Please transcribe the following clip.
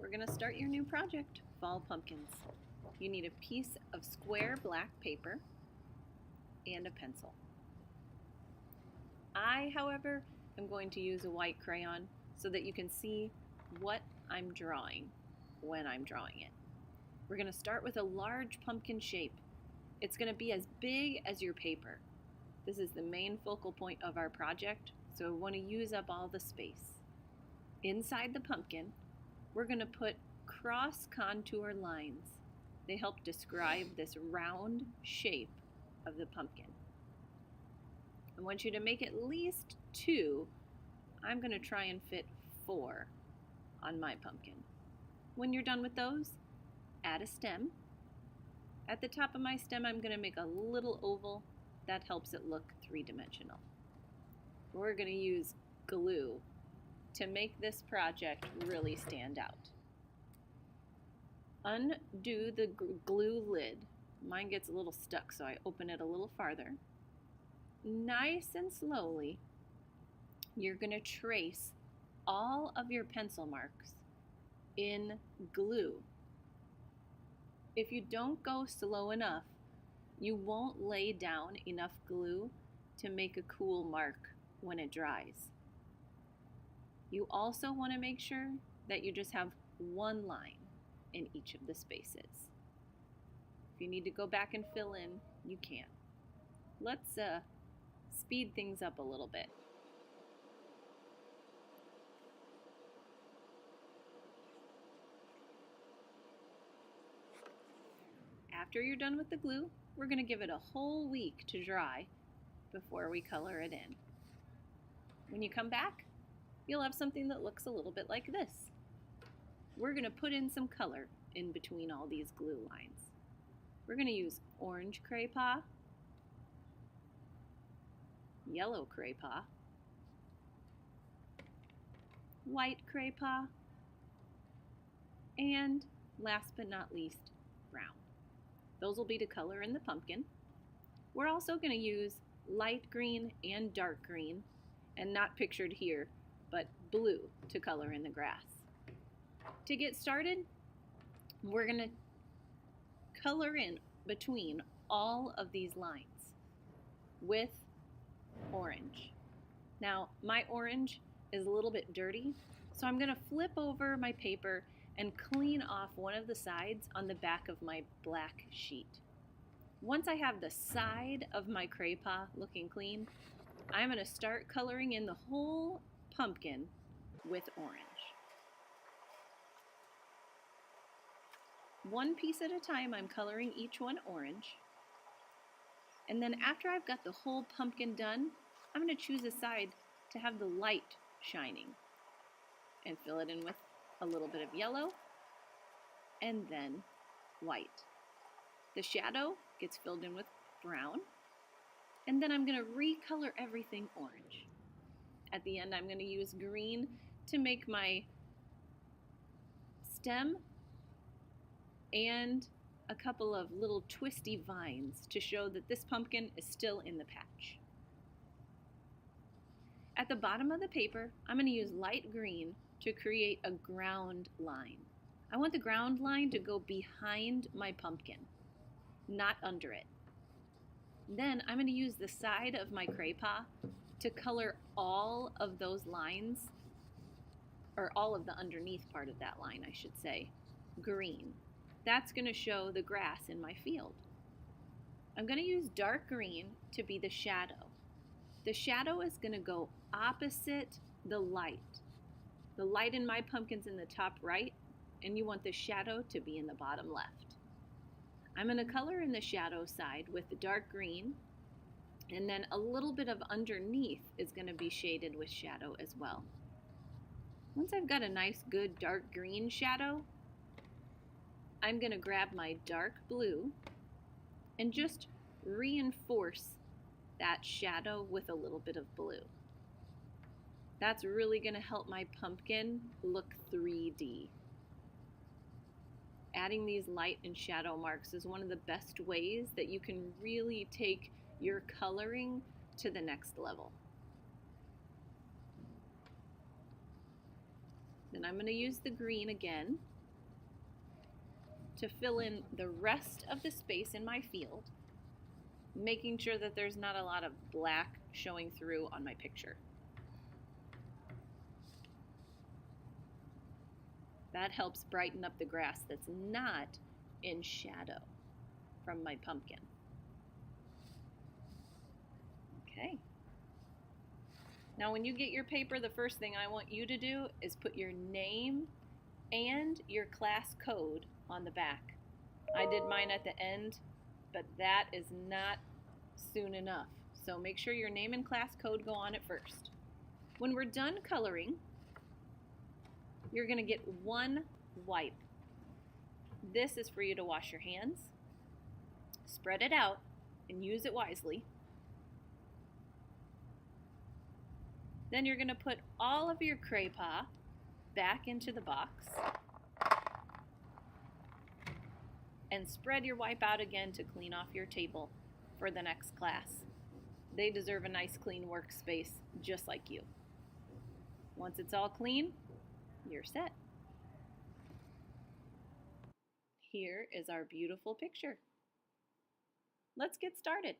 We're going to start your new project, Fall Pumpkins. You need a piece of square black paper and a pencil. I, however, am going to use a white crayon so that you can see what I'm drawing when I'm drawing it. We're going to start with a large pumpkin shape. It's going to be as big as your paper. This is the main focal point of our project, so we want to use up all the space. Inside the pumpkin, we're going to put cross contour lines. They help describe this round shape of the pumpkin. I want you to make at least 2. I'm going to try and fit 4 on my pumpkin. When you're done with those, add a stem. At the top of my stem, I'm going to make a little oval. That helps it look 3-dimensional. We're going to use glue to make this project really stand out. Undo the glue lid. Mine gets a little stuck, so I open it a little farther. Nice and slowly, you're going to trace all of your pencil marks in glue. If you don't go slow enough, you won't lay down enough glue to make a cool mark when it dries. You also want to make sure that you just have one line in each of the spaces. If you need to go back and fill in, you can. Let's speed things up a little bit. After you're done with the glue, we're going to give it a whole week to dry before we color it in. When you come back, you'll have something that looks a little bit like this. We're going to put in some color in between all these glue lines. We're going to use orange Cray-Pas, yellow Cray-Pas, white Cray-Pas, and last but not least, brown. Those will be to color in the pumpkin. We're also going to use light green and dark green, and not pictured here, but blue to color in the grass. To get started, we're going to color in between all of these lines with orange. Now, my orange is a little bit dirty, so I'm going to flip over my paper and clean off one of the sides on the back of my black sheet. Once I have the side of my Cray-Pas looking clean, I'm going to start coloring in the whole pumpkin with orange. One piece at a time, I'm coloring each one orange. And then after I've got the whole pumpkin done, I'm going to choose a side to have the light shining and fill it in with a little bit of yellow and then white. The shadow gets filled in with brown, and then I'm going to recolor everything orange. At the end, I'm going to use green to make my stem and a couple of little twisty vines to show that this pumpkin is still in the patch. At the bottom of the paper, I'm going to use light green to create a ground line. I want the ground line to go behind my pumpkin, not under it. Then I'm going to use the side of my Cray-Pas to color all of those lines, or all of the underneath part of that line, I should say, green. That's going to show the grass in my field. I'm going to use dark green to be the shadow. The shadow is going to go opposite the light. The light in my pumpkin's in the top right, and you want the shadow to be in the bottom left. I'm going to color in the shadow side with the dark green, and then a little bit of underneath is going to be shaded with shadow as well. Once I've got a nice good dark green shadow, I'm going to grab my dark blue and just reinforce that shadow with a little bit of blue. That's really going to help my pumpkin look 3D. Adding these light and shadow marks is one of the best ways that you can really take your coloring to the next level. Then I'm going to use the green again to fill in the rest of the space in my field, making sure that there's not a lot of black showing through on my picture. That helps brighten up the grass that's not in shadow from my pumpkin. Okay. Now when you get your paper, the first thing I want you to do is put your name and your class code on the back. I did mine at the end, but that is not soon enough. So make sure your name and class code go on it first. When we're done coloring, you're going to get one wipe. This is for you to wash your hands, spread it out, and use it wisely. Then you're going to put all of your Cray-Pas back into the box and spread your wipe out again to clean off your table for the next class. They deserve a nice clean workspace just like you. Once it's all clean, you're set. Here is our beautiful picture. Let's get started.